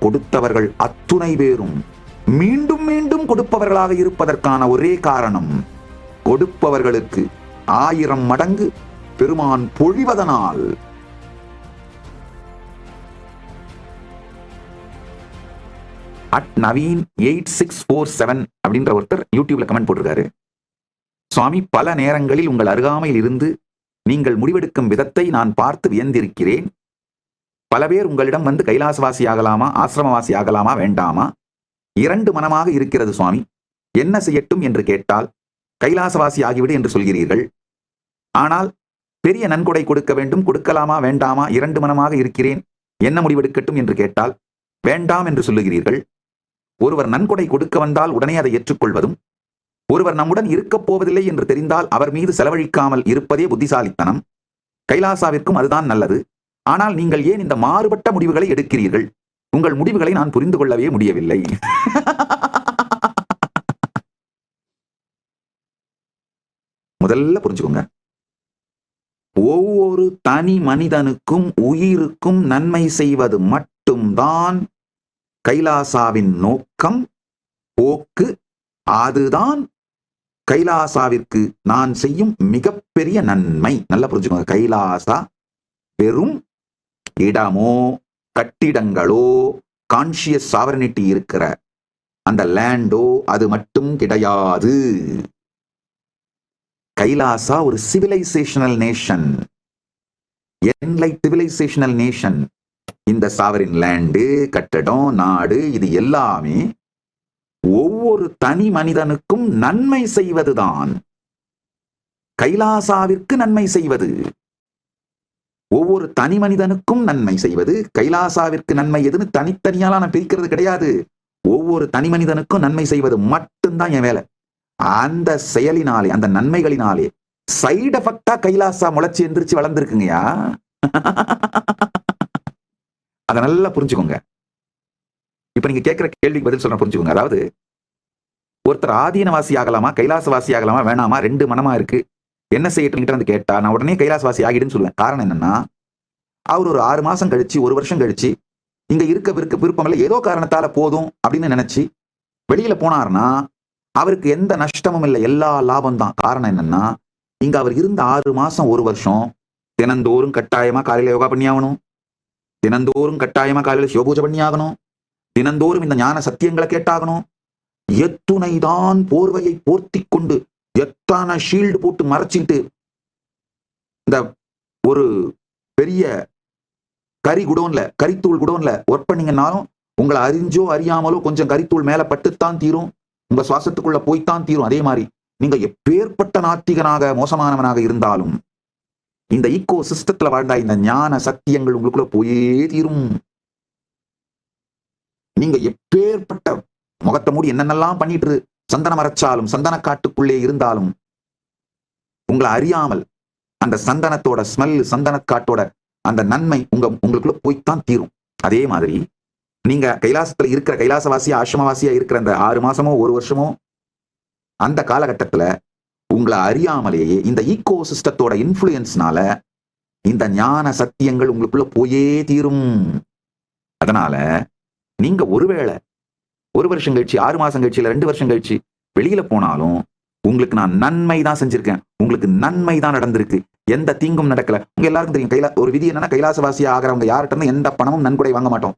கொடுத்தவர்கள் அத்துணை பேரும் மீண்டும் மீண்டும் கொடுப்பவர்களாக இருப்பதற்கான ஒரே காரணம், கொடுப்பவர்களுக்கு 1000 மடங்கு பெருமான் பொழிவதனால். நவீன் 8647 அப்படின்ற ஒருத்தர் யூடியூப்ல கமெண்ட் போட்டிருக்காரு. சுவாமி, பல நேரங்களில் உங்கள் அருகாமையில் இருந்து நீங்கள் முடிவெடுக்கும் விதத்தை நான் பார்த்து வியந்திருக்கிறேன். பல பேர் உங்களிடம் வந்து கைலாசவாசி ஆகலாமா, ஆசிரமவாசி ஆகலாமா, வேண்டாமா, 2 மனமாக இருக்கிறது சுவாமி, என்ன செய்யட்டும் என்று கேட்டால் கைலாசவாசி ஆகிவிடு என்று சொல்கிறீர்கள். ஆனால் பெரிய நன்கொடை கொடுக்க வேண்டும், கொடுக்கலாமா வேண்டாமா, 2 மனமாக இருக்கிறேன், என்ன முடிவெடுக்கட்டும் என்று கேட்டால் வேண்டாம் என்று சொல்லுகிறீர்கள். ஒருவர் நன்கொடை கொடுக்க வந்தால் உடனே அதை ஏற்றுக்கொள்வதும், ஒருவர் நம்முடன் இருக்கப் போவதில்லை என்று தெரிந்தால் அவர் மீது செலவழிக்காமல் இருப்பதே புத்திசாலித்தனம். கைலாசாவிற்கும் அதுதான் நல்லது. ஆனால் நீங்கள் ஏன் இந்த மாறுபட்ட முடிவுகளை எடுக்கிறீர்கள்? உங்கள் முடிவுகளை நான் புரிந்து கொள்ளவே முடியவில்லை. முதல்ல புரிஞ்சுக்கோங்க, ஒவ்வொரு தனி மனிதனுக்கும் உயிருக்கும் நன்மை செய்வது மட்டும்தான் கைலாசாவின் நோக்கம், போக்கு. அதுதான் கைலாசாவிற்கு நான் செய்யும் மிகப்பெரிய நன்மை. நல்லா புரிஞ்சுக்கோங்க, கைலாசா வெறும் இடமோ கட்டிடங்களோ கான்சியஸ் சாவரனிட்டி இருக்கிற அந்த லேண்டோ அது மட்டும் கிடையாது. கைலாசா ஒரு சிவிலைசேஷனல் நேஷன், என்லைட் சிவிலைசேஷனல் நேஷன். இந்த சாவரின் லேண்டு, கட்டடம், நாடு, இது எல்லாமே ஒவ்வொரு தனி மனிதனுக்கும் நன்மை செய்வதுதான். கைலாசாவிற்கு நன்மை செய்வது, ஒவ்வொரு தனி மனிதனுக்கும் நன்மை செய்வது. கைலாசாவிற்கு நன்மை எதுன்னு தனித்தனியால நான் பிரிக்கிறது கிடையாது. ஒவ்வொரு தனி மனிதனுக்கும் நன்மை செய்வது மட்டும்தான் என் வேலை. அந்த செயலினாலே, அந்த நன்மைகளினாலே சைடு எஃபெக்டா கைலாசா முளைச்சி எந்திரிச்சு வளர்ந்துருக்குங்கயா. அதை நல்லா புரிஞ்சுக்கோங்க. இப்ப நீங்க கேட்கிற கேள்விக்கு பதில் சொல்ற புரிஞ்சுக்கோங்க. அதாவது, ஒருத்தர் ஆதீனவாசி ஆகலாமா, கைலாசவாசி ஆகலாமா, வேணாமா, 2 மனமா இருக்கு, என்ன செய்யட்டு வந்து கேட்டா நான் உடனே கைலாசவாசி ஆகிடுன்னு சொல்லுவேன். காரணம் என்னன்னா, அவர் ஒரு 6 மாசம் கழிச்சு, 1 வருஷம் கழிச்சு இங்க இருக்க விருப்பம் இல்லை, ஏதோ காரணத்தால போதும் அப்படின்னு நினைச்சு வெளியில போனார்னா அவருக்கு எந்த நஷ்டமும் இல்லை, எல்லா லாபம் தான். காரணம் என்னன்னா, இங்க அவர் இருந்த 6 மாசம் 1 வருஷம் தினந்தோறும் கட்டாயமா காலையில யோகா பண்ணி ஆகணும், தினந்தோறும் கட்டாயமா காலையில சிவபூஜை பண்ணி ஆகணும், தினந்தோறும் இந்த ஞான சத்தியங்களை கேட்டாகணும். எத்துணைதான் போர்வையை போர்த்தி கொண்டு, எத்தனை ஷீல்டு போட்டு மறைச்சிட்டு இந்த ஒரு பெரிய கரித்தூள் குடோன்ல ஒர்க் பண்ணீங்கன்னாலும் உங்களை அறிஞ்சோ அறியாமலோ கொஞ்சம் கரித்தூள் மேல பட்டுத்தான் தீரும், உங்க சுவாசத்துக்குள்ள போய்த்தான் தீரும். அதே மாதிரி நீங்க எப்பேற்பட்ட நாத்திகனாக மோசமானவனாக இருந்தாலும் இந்த ஈகோ சிஸ்டத்துல வாழ்ந்தா இந்த ஞான சத்தியங்கள் உங்களுக்குள்ள போயே தீரும். நீங்க எப்பேற்பட்ட முகத்தை மூடி என்னென்னலாம் பண்ணிட்டு சந்தனம் அரைச்சாலும், சந்தன காட்டுக்குள்ளே இருந்தாலும், உங்களை அறியாமல் அந்த சந்தனத்தோட ஸ்மெல், சந்தன காட்டோட அந்த நன்மை உங்களுக்குள்ள போய்த்தான் தீரும். அதே மாதிரி நீங்க கைலாசத்துல இருக்கிற, கைலாசவாசியா ஆசிரமவாசியா இருக்கிற அந்த 6 மாசமோ 1 வருஷமோ அந்த காலகட்டத்துல உங்களை அறியாமலேயே இந்த ஈகோ சிஸ்டத்தோட இன்ஃப்ளூயன்ஸ்னால இந்த ஞான சத்தியங்கள் உங்களுக்குள்ள போயே தீரும். அதனால நீங்க ஒருவேளை 1 வருஷம் கழிச்சு, 6 மாசம் கழிச்சு, இல்ல 2 வருஷம் கழிச்சு வெளியில போனாலும் உங்களுக்கு நான் நன்மை தான் செஞ்சிருக்கேன், உங்களுக்கு நன்மை தான் நடந்திருக்கு, எந்த தீங்கும் நடக்கல. உங்க எல்லாருக்கும் தெரியும், ஒரு விதி என்னன்னா, கைலாசவாசியா ஆகிறவங்க யார்கிட்ட இருந்து எந்த பணமும் நன்கொடை வாங்க மாட்டோம்.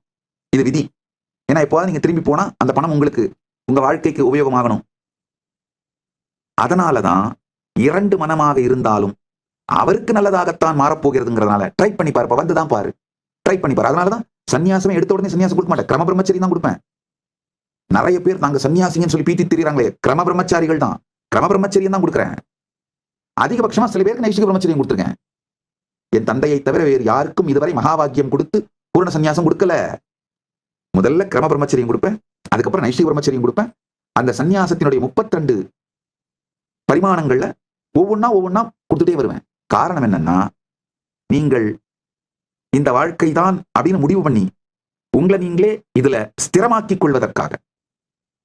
இது விதி. ஏன்னா எப்போது நீங்க திரும்பி போனா அந்த பணம் உங்களுக்கு உங்க வாழ்க்கைக்கு உபயோகமாகணும். அதனாலதான் 2 மனமாக இருந்தாலும் அவருக்கு நல்லதாகத்தான் மாறப்போகிறதுங்கிறதுனால ட்ரை பண்ணி பாரு, வந்துதான் பாரு, ட்ரை பண்ணி பாரு. அதனாலதான் சன்னியாசமே எடுத்த உடனே சன்னியாசம் கொடுக்க மாட்டேன், கிரம பிரம்மச்சரி தான் கொடுப்பேன். நிறைய பேர் நாங்க சன்னியாசிங்கன்னு சொல்லி பீத்தி திரிறாங்களே, கிரம பிரம்மச்சாரிகள் தான், கிரம பிரம்மச்சரியம் தான் கொடுக்குறேன். அதிகபட்சமா சில பேருக்கு நைஷ்டிக பிரம்மச்சரியம் கொடுத்துருக்கேன். என் தந்தையை தவிர வேறு யாருக்கும் இதுவரை மகாபாகியம் கொடுத்து பூர்ண சன்னியாசம் கொடுக்கல. முதல்ல கிரம பிரம்மச்சரியம் கொடுப்பேன், அதுக்கப்புறம் நைஷ்டிக பிரம்மச்சரியம் கொடுப்பேன். அந்த சன்னியாசத்தினுடைய 32 பரிமாணங்கள்ல ஒவ்வொன்னா கொடுத்துட்டே வருவேன். காரணம் என்னன்னா, நீங்கள் இந்த வாழ்க்கை தான் அப்படின்னு முடிவு பண்ணி உங்களை நீங்களே இதுல ஸ்திரமாக்கிக் கொள்வதற்காக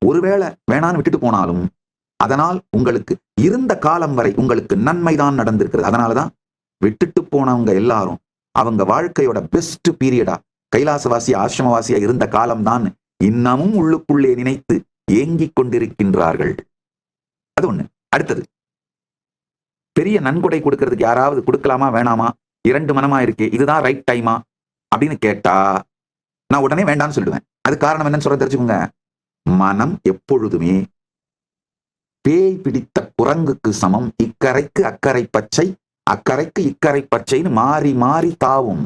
ஒருவேளை வேணான்னு விட்டுட்டு போனாலும் அதனால் உங்களுக்கு இருந்த காலம் வரை உங்களுக்கு நன்மைதான் நடந்திருக்கிறது. அதனாலதான் விட்டுட்டு போனவங்க எல்லாரும் அவங்க வாழ்க்கையோட பெஸ்ட் பீரியடா கைலாசவாசி ஆசிரமவாசியா இருந்த காலம்தான் இன்னமும் உள்ளுக்குள்ளே நினைத்து ஏங்கிக் கொண்டிருக்கின்றார்கள். அது ஒண்ணு. அடுத்தது, பெரிய நன்கொடை கொடுக்கறதுக்கு யாராவது கொடுக்கலாமா வேணாமா, இரண்டு மனமா இருக்கே, இதுதான் ரைட் டைமா அப்படின்னு கேட்டா நான் உடனே வேண்டாம்னு சொல்லுவேன். அது காரணம் என்னன்னு சொல்ல தெரிஞ்சுக்கோங்க. மனம் எப்பொழுதுமே பேய் பிடித்த குரங்குக்கு சமம். இக்கரைக்கு அக்கறை பச்சை, அக்கறைக்கு இக்கரை பச்சைன்னு மாறி மாறி தாவும்.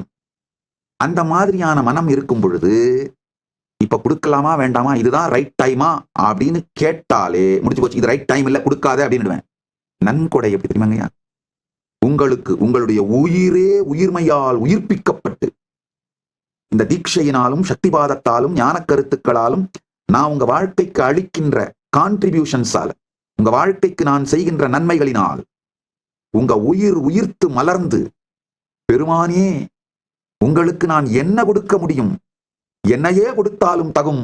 அந்த மாதிரியான மனம் இருக்கும் பொழுது இப்ப கொடுக்கலாமா வேண்டாமா, இதுதான் ரைட் டைமா அப்படின்னு கேட்டாலே முடிச்சு போச்சு. இது ரைட் டைம் இல்ல, கொடுக்காத அப்படின்னு. நன்கொடை எப்படி தெரியுமாங்கய்யா? உங்களுக்கு உங்களுடைய உயிரே உயிர்மையால் உயிர்ப்பிக்கப்பட்டு இந்த தீட்சையினாலும் சக்திபாதத்தாலும் ஞான கருத்துக்களாலும் நான் உங்க வாழ்க்கைக்கு அளிக்கின்ற கான்ட்ரிபியூஷன்ஸால, உங்க வாழ்க்கைக்கு நான் செய்கின்ற நன்மைகளினால் உங்க உயிர் உயிர்த்து மலர்ந்து, பெருமானே உங்களுக்கு நான் என்ன கொடுக்க முடியும், என்னையே கொடுத்தாலும் தகும்,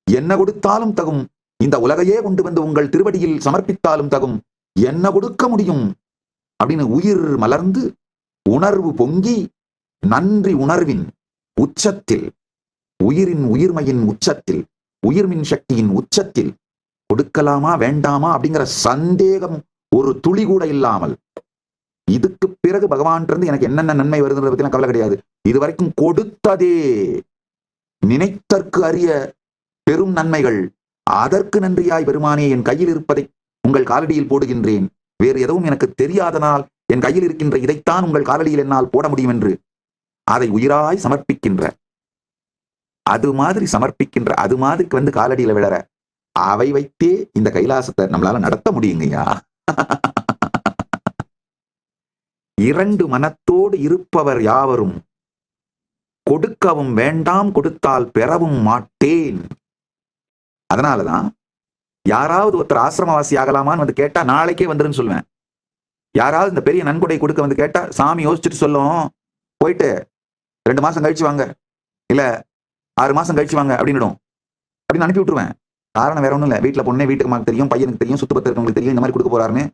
என்ன கொடுத்தாலும் தகும், இந்த உலகையே கொண்டு வந்து உங்கள் திருவடியில் சமர்ப்பித்தாலும் தகும், என்ன கொடுக்க முடியும் அப்படின்னு உயிர் மலர்ந்து உணர்வு பொங்கி நன்றி உணர்வின் உச்சத்தில், உயிரின் உயிர்மையின் உச்சத்தில், உயிர்மின் சக்தியின் உச்சத்தில் கொடுக்கலாமா வேண்டாமா அப்படிங்கிற சந்தேகம் ஒரு துளி கூட இல்லாமல், இதுக்கு பிறகு பகவான் இருந்து எனக்கு என்னென்ன நன்மை வருதுன்றத பத்தி கவலை கிடையாது, இதுவரைக்கும் கொடுத்ததே நினைத்தற்கு அறிய பெரும் நன்மைகள், அதற்கு நன்றியாய் பெருமானே என் கையில் இருப்பதை உங்கள் காலடியில் போடுகின்றேன், வேறு எதுவும் எனக்கு தெரியாதனால் என் கையில் இருக்கின்ற இதைத்தான் உங்கள் காலடியில் என்னால் போட முடியும் என்று அதை உயிராய் சமர்ப்பிக்கின்ற, அது மாதிரி சமர்ப்பிக்கின்ற, அது மாதிரி வந்து காலடியில விழற, அவை வைத்தே இந்த கைலாசத்தை நம்மளால நடத்த முடியுங்கய்யா. இரண்டு மனத்தோடு இருப்பவர் யாவரும் கொடுக்கவும் வேண்டாம், கொடுத்தால் பெறவும் மாட்டேன். அதனாலதான் யாராவது ஒருத்தர் ஆசிரமவாசி ஆகலாமான்னு வந்து கேட்டா நாளைக்கே வந்துருன்னு சொல்லுவேன். யாராவது இந்த பெரிய நன்கொடை கொடுக்க வந்து கேட்டா சாமி யோசிச்சுட்டு சொல்லும், போயிட்டு 2 மாசம் கழிச்சு வாங்க, இல்ல 6 மாசம் கழிச்சு வாங்க அப்படின்னு அனுப்பி விட்டுருவேன். காரணம் வேற ஒண்ணும் இல்ல, வீட்டுல பொண்ணே வீட்டுக்கு தெரியும், பையனுக்கு தெரியும், சுத்துப்பத்து இருக்கவங்களுக்கு தெரியும் இந்த மாதிரி கொடுக்க போறாருன்னு.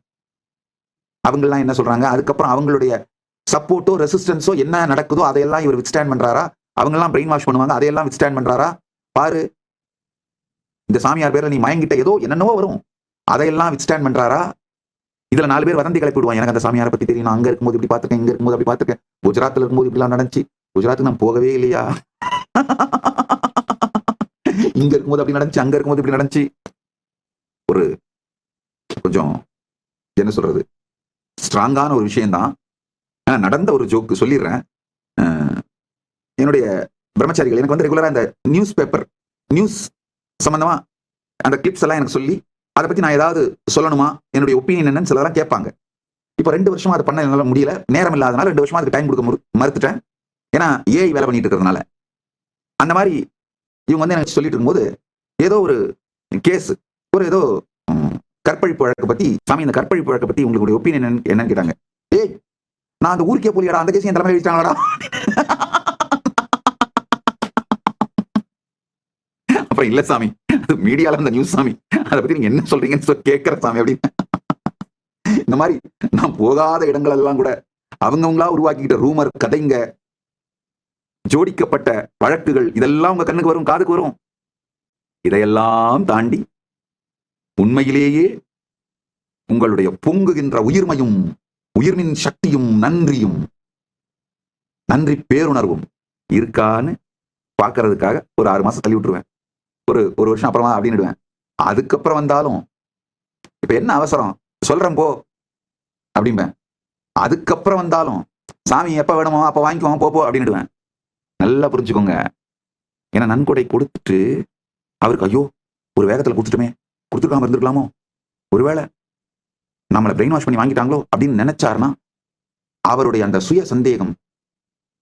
அவங்கெல்லாம் என்ன சொல்றாங்க, அதுக்கப்புறம் அவங்களுடைய சப்போர்ட்டோ ரெசிஸ்டன்ஸோ என்ன நடக்குதோ அதையெல்லாம் இவர் வித்ஸ்டாண்ட் பண்றாரா, அவங்க எல்லாம் பிரெயின் வாஷ் பண்ணுவாங்க, அதையெல்லாம் வித்ஸ்டாண்ட் பண்றாரா பாரு, இந்த சாமியார் பேர்ல நீ மயங்கிட்ட ஏதோ என்னென்னவோ வரும், அதையெல்லாம் வித்ஸ்டாண்ட் பண்றாரா. இதுல 4 பேர் வதந்தி கிளப்பி விடுவான், எனக்கு அந்த சாமியாரை பத்தி தெரியும், நான் அங்க இருக்கும்போது இப்படி பார்த்துருக்கேன், இங்க இருக்கும்போது அப்படி பார்த்துருக்கேன், குஜராத்ல இருக்கும்போது இப்படிலாம் நடந்துச்சு, குஜராத்துக்கு நான் போகவே இல்லையா, இங்க இருக்கும்போது அப்படி நடந்துச்சு, அங்க இருக்கும்போது இப்படி நடந்துச்சு. ஒரு கொஞ்சம் என்ன சொல்றது, ஸ்ட்ராங்கான ஒரு விஷயம்தான், நடந்த ஒரு ஜோக்கு சொல்லிடுறேன். என்னுடைய பிரம்மச்சாரிகள் எனக்கு வந்து ரெகுலரா இந்த நியூஸ் பேப்பர் நியூஸ் சம்பந்தமா அந்த கிளிப்ஸ் எல்லாம் எனக்கு சொல்லி அதை பத்தி நான் ஏதாவது சொல்லணுமா, என்னுடைய ஒப்பீனியன் என்னன்னு சிலதெல்லாம் கேட்பாங்க. இப்போ 2 வருஷமா அதை பண்ண என்னால முடியல, நேரம் இல்லாதனால 2 வருஷமா அதுக்கு டைம் கொடுக்க மறுத்துட்டேன். ஏன்னா ஏஐ வேலை பண்ணிட்டு இருக்கிறதுனால. அந்த மாதிரி இவங்க வந்து எனக்கு சொல்லிட்டு இருக்கும்போது ஏதோ ஒரு கேஸ், ஒரு ஏதோ கற்பழிப்பு வழக்கு பத்தி, சாமி இந்த கற்பழிப்பு வழக்கை பத்தி உங்களுடைய ஒப்பீனியன் என்னன்னு கேட்டாங்க. ஏய் நான் அந்த ஊருக்கே போலியாடா, அந்த கேஸ் என் தலைமை வச்சிட்டாங்களாடா. அப்புறம் இல்ல சாமி, அது மீடியால இந்த நியூஸ் சாமி, அதை பத்தி நீங்க என்ன சொல்றீங்கன்னு சொல்லி கேட்கிற சாமி அப்படின்னு. இந்த மாதிரி நான் போகாத இடங்கள் எல்லாம் கூட அவங்கவுங்களா உருவாக்கிட்ட ரூமர், கதைங்க, ஜோடிக்கப்பட்ட வழக்குகள், இதெல்லாம் உங்க கண்ணுக்கு வரும், காதுக்கு வரும். இதையெல்லாம் தாண்டி உண்மையிலேயே உங்களுடைய பொங்குகின்ற உயிர்மையும் உயிர்மின் சக்தியும் நன்றியும் நன்றி பேருணர்வும் இருக்கான்னு பாக்குறதுக்காக ஒரு 6 மாசம் தள்ளி விட்டுருவேன், ஒரு வருஷம் அப்புறமா அப்படின்னுடுவேன். அதுக்கப்புறம் வந்தாலும் இப்ப என்ன அவசரம் சொல்றேன் போ அப்படின்பேன். அதுக்கப்புறம் வந்தாலும் சாமி எப்ப வேணுமோ அப்ப வாங்கிக்குவோம் போ அப்படின்னுடுவேன். நல்லா புரிஞ்சுக்கோங்க. ஏன்னா நன்கொடை கொடுத்துட்டு அவருக்கு ஐயோ ஒரு வேகத்துல கொடுத்துட்டுமே, கொடுத்துருக்காம இருந்திருக்கலாமோ, ஒருவேளை நம்மளை பிரெயின் வாஷ் பண்ணி வாங்கிட்டாங்களோ அப்படின்னு நினைச்சாருன்னா அவருடைய அந்த சுய சந்தேகம்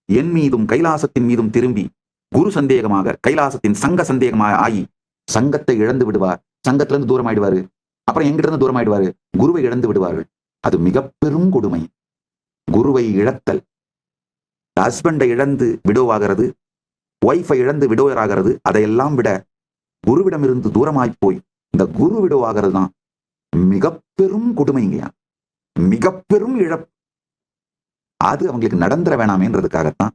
என் மீதும் கைலாசத்தின் மீதும் திரும்பி குரு சந்தேகமாக, கைலாசத்தின் சங்க சந்தேகமாக ஆகி சங்கத்தை இழந்து விடுவார், சங்கத்துல இருந்து தூரம் ஆயிடுவாரு, அப்புறம் எங்கிட்ட இருந்து தூரம் ஆயிடுவாரு, குருவை இழந்து விடுவார்கள். அது மிக பெரும் கொடுமை. குருவை இழத்தல், ஹஸ்பண்டை இழந்து விடோவாகிறது, ஒய்ஃபை இழந்து விடோயர் ஆகிறது, அதையெல்லாம் விட குருவிடம் இருந்து தூரமாய் போய் இந்த குரு விடோவாகிறது தான் மிக பெரும் கொடுமைங்கயா, மிக பெரும் இழப்பு. அது அவங்களுக்கு நடந்துட வேணாமேன்றதுக்காகத்தான்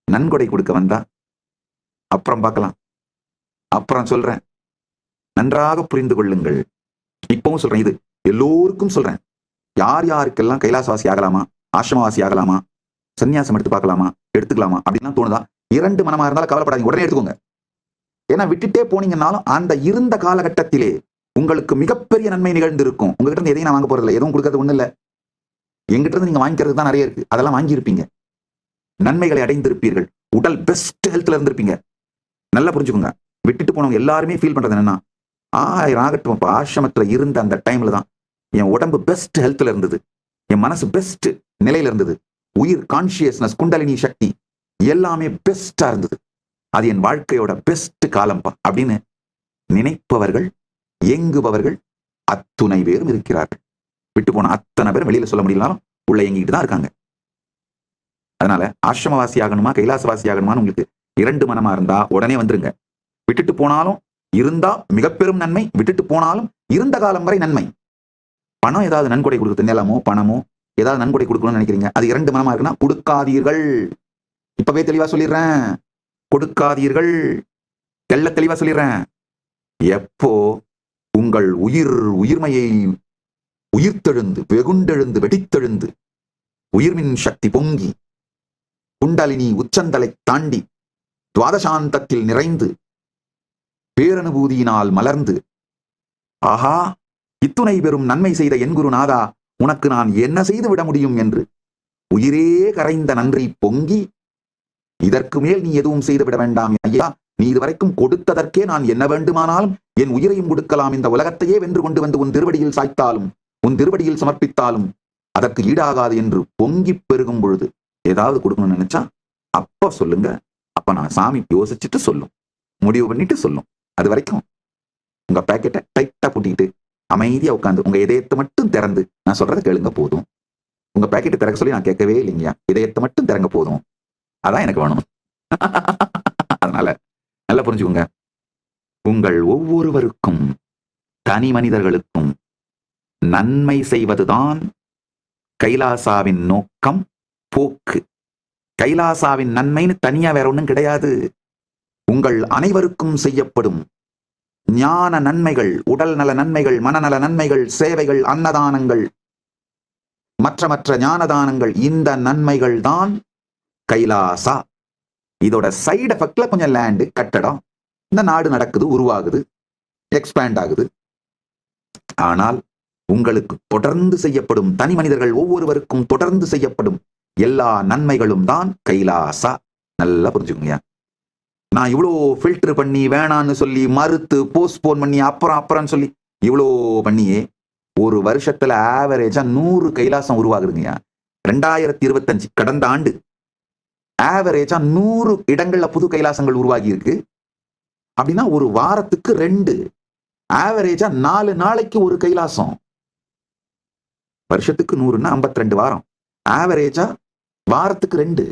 நன்கொடை கொடுக்க வந்தா அப்புறம் பார்க்கலாம், அப்புறம் சொல்றேன். நன்றாக புரிந்து கொள்ளுங்கள். இப்பவும் சொல்றேன், இது எல்லோருக்கும் சொல்றேன். யார் யாருக்கெல்லாம் கைலாசவாசி ஆகலாமா, ஆசிரமவாசி ஆகலாமா, சன்னியாசம் எடுத்து பார்க்கலாமா, எடுத்துக்கலாமா அப்படின்னா தோணுதா, 2 மனமா இருந்தாலும் கவலைப்படாதீங்க, உடனே எடுத்துக்கோங்க. ஏன்னா விட்டுட்டே போனீங்கன்னாலும் அந்த இருந்த காலகட்டத்திலே உங்களுக்கு மிகப்பெரிய நன்மை நிகழ்ந்து இருக்கும். உங்ககிட்ட இருந்து எதையும் நான் வாங்க போறது இல்லை, எதுவும் கொடுக்கறது ஒண்ணு இல்லை. எங்கிட்ட இருந்து நீங்க வாங்கிக்கிறது தான் நிறைய இருக்கு, அதெல்லாம் வாங்கியிருப்பீங்க, நன்மைகளை அடைந்திருப்பீர்கள், உடல் பெஸ்ட் ஹெல்த்ல இருந்திருப்பீங்க. நல்லா புரிஞ்சுக்கோங்க. விட்டுட்டு போனவங்க எல்லாருமே ஃபீல் பண்றது என்னன்னா, 1000 ஆகட்டும், ஆசிரமத்துல இருந்த அந்த டைம்ல தான் என் உடம்பு பெஸ்ட் ஹெல்த்ல இருந்தது, என் மனசு பெஸ்ட் நிலையில இருந்தது, உயிர் கான்சியஸ்னஸ் குண்டலினி சக்தி எல்லாமே பெஸ்டா இருந்தது, அது என் வாழ்க்கையோட பெஸ்ட் காலம்பா அப்படின்னு நினைப்பவர்கள், இயங்குபவர்கள் அத்துணை பேரும் இருக்கிறார்கள். விட்டு போன அத்தனை பேரும் வெளியில சொல்ல முடியலனாலும் உள்ள இயங்கிட்டு தான் இருக்காங்க. அதனால ஆசிரமவாசி ஆகணுமா கைலாசவாசி ஆகணுமான்னு உங்களுக்கு 2 மனமா இருந்தா உடனே வந்துருங்க. விட்டுட்டு போனாலும் இருந்தா மிக பெரும் நன்மை, விட்டுட்டு போனாலும் இருந்த காலம் வரை நன்மை. பணம் ஏதாவது நன்கொடை கொடுக்குறது, நிலமோ பணமோ ஏதாவது நன்கொடை கொடுக்கணும்னு நினைக்கிறீங்க, அது 2 மனமா இருக்குன்னா கொடுக்காதீர்கள். இப்பவே தெளிவா சொல்லிடுறேன், கொடுக்காதீர்கள். தெளிவா சொல்லிடுறேன். எப்போ உங்கள் உயிர்மையை உயிர்த்தெழுந்து வெகுண்டெழுந்து வெடித்தெழுந்து உயிர்மின் சக்தி பொங்கி குண்டலினி உச்சந்தலை தாண்டி துவாதசாந்தத்தில் நிறைந்து பேரனுபூதியினால் மலர்ந்து, ஆஹா இத்துணை பெரும் நன்மை செய்த என் குருநாதா உனக்கு நான் என்ன செய்து விட முடியும் என்று உயிரே கரைந்த நன்றி பொங்கி, இதற்கு மேல் நீ எதுவும் செய்து விட வேண்டாம் ஐயா, நீ இதுவரைக்கும் கொடுத்ததற்கே நான் என்ன வேண்டுமானாலும் என் உயிரையும் கொடுக்கலாம், இந்த உலகத்தையே வென்று கொண்டு வந்து உன் திருவடியில் சாய்த்தாலும் உன் திருவடியில் சமர்ப்பித்தாலும் அதற்கு ஈடாகாது என்று பொங்கி பெருகும் பொழுது ஏதாவது கொடுக்கணும்னு நினைச்சா அப்ப சொல்லுங்க. அப்ப நான் சாமி யோசிச்சுட்டு சொல்லும், முடிவு பண்ணிட்டு சொல்லும். அது வரைக்கும் உங்க பேக்கெட்டை டைட்டா பூட்டிக்கிட்டு அமைதியா உட்காந்து உங்க இதயத்தை மட்டும் திறந்து நான் சொல்றதை கேளுங்க போதும். உங்க பேக்கெட்டை திறக்க சொல்லி நான் கேட்கவே இல்லைங்கயா, இதயத்தை மட்டும் திறங்க போதும், அதான் எனக்கு வேணும். அதனால நல்லா புரிஞ்சுக்கோங்க. உங்கள் ஒவ்வொருவருக்கும் தனி மனிதர்களுக்கும் நன்மை செய்வதுதான் கைலாசாவின் நோக்கம், போக்கு. கைலாசாவின் நன்மைன்னு தனியா வேற ஒண்ணும் கிடையாது. உங்கள் அனைவருக்கும் செய்யப்படும் ஞான நன்மைகள், உடல் நல நன்மைகள், மனநல நன்மைகள், சேவைகள், அன்னதானங்கள், மற்ற ஞானதானங்கள், இந்த நன்மைகள் தான் கைலாசா. இதோட சைடு எஃபெக்ட்ல கொஞ்சம் லேண்டு, கட்டடம், இந்த நாடு நடக்குது, உருவாகுது, எக்ஸ்பேண்ட் ஆகுது. ஆனால் உங்களுக்கு தொடர்ந்து செய்யப்படும், தனி மனிதர்கள் ஒவ்வொருவருக்கும் தொடர்ந்து செய்யப்படும் எல்லா நன்மைகளும் தான் கைலாசா. நல்லா புரிஞ்சுக்கோங்க. நான் இவ்வளோ ஃபில்டர் பண்ணி வேணான்னு சொல்லி மறுத்து போஸ்ட்போன் பண்ணி அப்புறம் சொல்லி இவ்வளோ பண்ணியே ஒரு வருஷத்துல ஆவரேஜா 100 கைலாசம் உருவாகுதுங்க. 2025 கடந்த ஆண்டு ஆவரேஜா 100 இடங்கள்ல புது கைலாசங்கள் உருவாகி இருக்கு. அப்படின்னா ஒரு வாரத்துக்கு 2, ஆவரேஜா 4 நாளைக்கு ஒரு கைலாசம். வருஷத்துக்கு 100ன்னா 52 வாரம், ஆவரேஜா வாரத்துக்கு 2,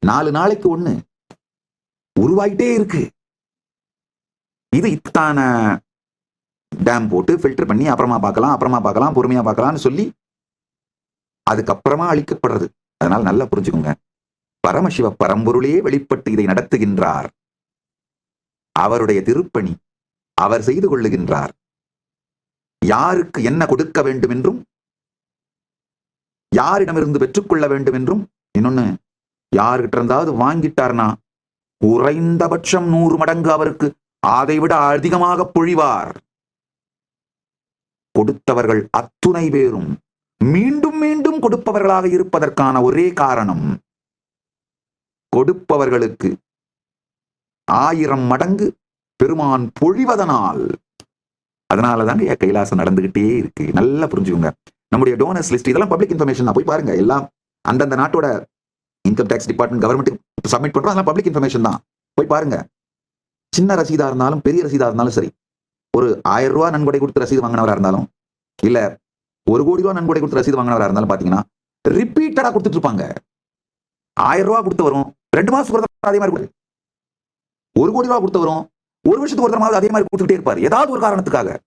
4 நாளைக்கு 1 உருவாயிட்டே இருக்கு. இது இத்தான டேம் போட்டு ஃபில்டர் பண்ணி அப்புறமா பார்க்கலாம் பொறுமையா பார்க்கலாம்னு சொல்லி அதுக்கப்புறமா அளிக்கப்படுறது. அதனால நல்லா புரிஞ்சுக்கோங்க. பரமசிவ பரம்பொருளே வெளிப்பட்டு இதை நடத்துகின்றார். அவருடைய திருப்பணி அவர் செய்து கொள்ளுகின்றார். யாருக்கு என்ன கொடுக்க வேண்டும் என்றும் யாரிடமிருந்து பெற்றுக்கொள்ள வேண்டும் என்றும், இன்னொன்னு யாருகிட்ட இருந்தாவது வாங்கிட்டார்னா குறைந்தபட்சம் 100 மடங்கு அவருக்கு அதை விட அதிகமாக பொழிவார். கொடுத்தவர்கள் அத்துணை பேரும் மீண்டும் மீண்டும் கொடுப்பவர்களாக இருப்பதற்கான ஒரே காரணம், கொடுப்பவர்களுக்கு 1000 மடங்கு பெருமான் பொழிவதனால். அதனாலதாங்க கைலாசம் நடந்துகிட்டே இருக்கு. நல்லா புரிஞ்சுக்கோங்க. நம்முடைய டோனர்ஸ் லிஸ்ட் இதெல்லாம் பப்ளிக் இன்ஃபர்மேஷன் போய் பாருங்க. எல்லாம் அந்தந்த நாட்டோட income tax department government submit பண்றோம். அதெல்லாம் பப்ளிக் இன்ஃபர்மேஷன் தான், போய் பாருங்க. சின்ன ரசீதா இருந்தாலும் பெரிய ரசீதா இருந்தாலும் சரி, ஒரு 1000 ரூபாய் நன்கொடை கொடுத்து ரசீது வாங்கினவரா இருந்தாலும் இல்ல 1 கோடி ரூபாய் நன்கொடை கொடுத்து ரசீது வாங்கினவரா இருந்தாலும் பாத்தீங்கன்னா ரிப்பீட்டடா கொடுத்துட்டு இருப்பாங்க. 1000 ரூபாய் கொடுத்து வரும், 2 மாசத்துக்கு அதே மாதிரி 1 கோடி ரூபாய் கொடுத்து வரும், 1 வருஷத்துக்கு ஒரு தரமாவது அதே மாதிரி கொடுத்துட்டே இருப்பார். ஏதாவது ஒரு காரணத்துக்காக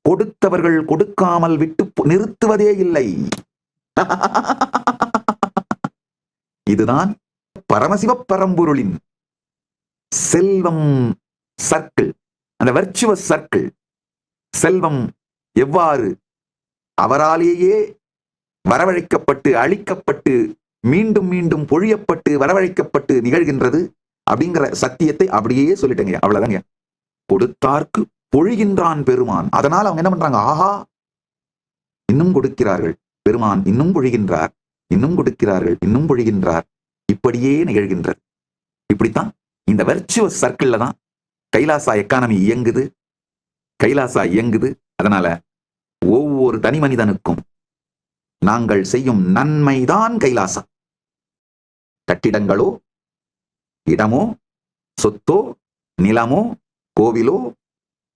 கொடுத்தவர்கள் கொடுக்காமல் விட்டு நிறுத்துவதே இல்லை. இதுதான் பரமசிவ பரம்பொருளின் செல்வம் சர்க்கிள், அந்த வர்ச்சுவஸ் சர்க்கிள், செல்வம் எவ்வாறு அவராலேயே வரவழைக்கப்பட்டு அழிக்கப்பட்டு மீண்டும் மீண்டும் பொழியப்பட்டு வரவழைக்கப்பட்டு நிகழ்கின்றது அப்படிங்கிற சத்தியத்தை அப்படியே சொல்லிட்டேங்க. அவ்வளவுதாங்க. கொடுத்தார்க்கு பொழிகின்றான் பெருமான். அதனால அவங்க என்ன பண்றாங்க, ஆஹா இன்னும் கொடுக்கிறார்கள், பெருமான் இன்னும் பொழிகின்றார், இன்னும் கொடுக்கிறார்கள், இன்னும் பொழிகின்றார், இப்படியே நிகழ்கின்றது. இப்படித்தான் இந்த வெர்ச்சுவஸ் சர்க்கிள்ல தான் கைலாசா எக்கானமி இயங்குது, கைலாசா இயங்குது. அதனால ஒவ்வொரு தனி மனிதனுக்கும் நாங்கள் செய்யும் நன்மைதான் கைலாசா. கட்டிடங்களோ இடமோ சொத்தோ நிலமோ கோவிலோ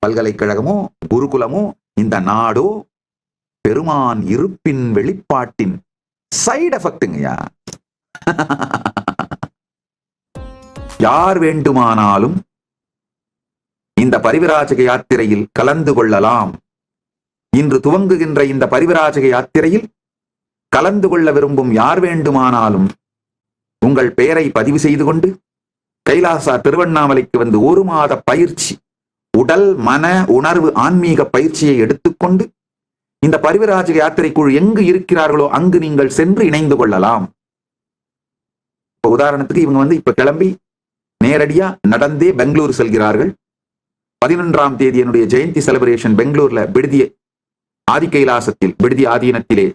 பல்கலைக்கழகமோ குருகுலமோ இந்த நாடோ பெருமான் இருப்பின் வெளிப்பாட்டின் சைடு எஃபெக்ட்டுங்கய்யா. யார் வேண்டுமானாலும் இந்த பரிவிராஜக யாத்திரையில் கலந்து கொள்ளலாம். இன்று துவங்குகின்ற இந்த பரிவிராஜக யாத்திரையில் கலந்து கொள்ள விரும்பும் யார் வேண்டுமானாலும் உங்கள் பெயரை பதிவு செய்து கொண்டு கைலாசா திருவண்ணாமலைக்கு வந்து 1 மாத பயிற்சி, உடல் மன உணர்வு ஆன்மீக பயிற்சியை எடுத்துக்கொண்டு இந்த பரிவிராஜக யாத்திரை குழு எங்கு இருக்கிறார்களோ அங்கு நீங்கள் சென்று இணைந்து கொள்ளலாம். இப்ப உதாரணத்துக்கு இவங்க இப்ப கிளம்பி நேரடியா நடந்தே பெங்களூர் செல்கிறார்கள். 11ஆம் தேதி என்னுடைய ஜெயந்தி செலிப்ரேஷன் பெங்களூர்ல விடுதி ஆதி கைலாசத்தில் விடுதி ஆதீனத்திலே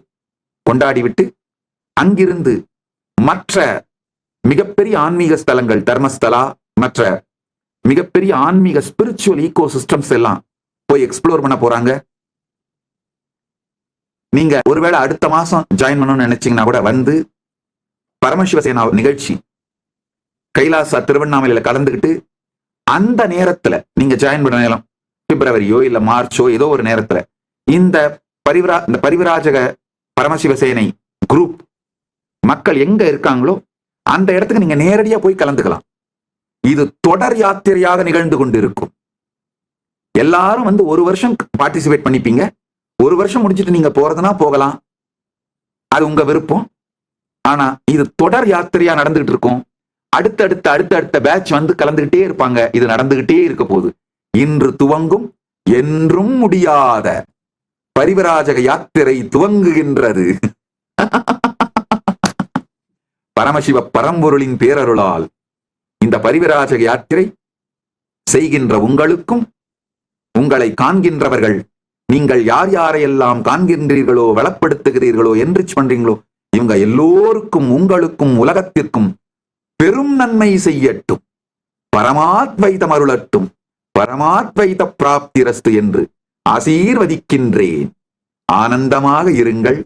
கொண்டாடிவிட்டு அங்கிருந்து மற்ற மிகப்பெரிய ஆன்மீக ஸ்தலங்கள் தர்மஸ்தலா மற்ற மிகப்பெரிய ஆன்மீக ஸ்பிரிச்சுவல் ஈகோ சிஸ்டம்ஸ் எல்லாம் போய் எக்ஸ்ப்ளோர் பண்ண போறாங்க. நீங்க ஒருவேளை அடுத்த மாசம் ஜாயின் பண்ணணும்னு நினைச்சீங்கன்னா கூட வந்து பரமசிவசேனா நிகழ்ச்சி கைலாசா திருவண்ணாமலையில கலந்துக்கிட்டு அந்த நேரத்துல நீங்க ஜாயின் பண்ண நேரம் பிப்ரவரியோ இல்ல மார்ச்சோ ஏதோ ஒரு நேரத்துல இந்த பரிவிராஜக பரமசிவசேனை குரூப் மக்கள் எங்க இருக்காங்களோ அந்த இடத்துக்கு நீங்க நேரடியா போய் கலந்துக்கலாம். இது தொடர் யாத்திரையாக நிகழ்ந்து கொண்டிருக்கும். எல்லாரும் 1 வருஷம் பார்ட்டிசிபேட் பண்ணிப்பீங்க. 1 வருஷம் முடிச்சுட்டு நீங்க போறதுனா போகலாம், அது உங்க விருப்பம். ஆனா இது தொடர் யாத்திரையா நடந்துகிட்டு இருக்கும். அடுத்தடுத்த பேட்ச் கலந்துகிட்டே இருப்பாங்க. இது நடந்துகிட்டே இருக்க போகுது. இன்று துவங்கும் என்றும் முடியாத பரிவிராஜக யாத்திரை துவங்குகின்றது. பரமசிவ பரம்பொருளின் பேரருளால் இந்த பரிவிராஜக யாத்திரை செய்கின்ற உங்களுக்கும் உங்களை காண்கின்றவர்கள் நீங்கள் யார் யாரையெல்லாம் காண்கின்றீர்களோ வளப்படுத்துகிறீர்களோ என்ரிச் பண்றீங்களோ இவங்க எல்லோருக்கும் உங்களுக்கும் உலகத்திற்கும் பெரும் நன்மை செய்யட்டும், பரமாத்வைதம் அருளட்டும், பரமாத்வைத பிராப்திரஸ்து என்று ஆசீர்வதிக்கின்றேன். ஆனந்தமாக இருங்கள்.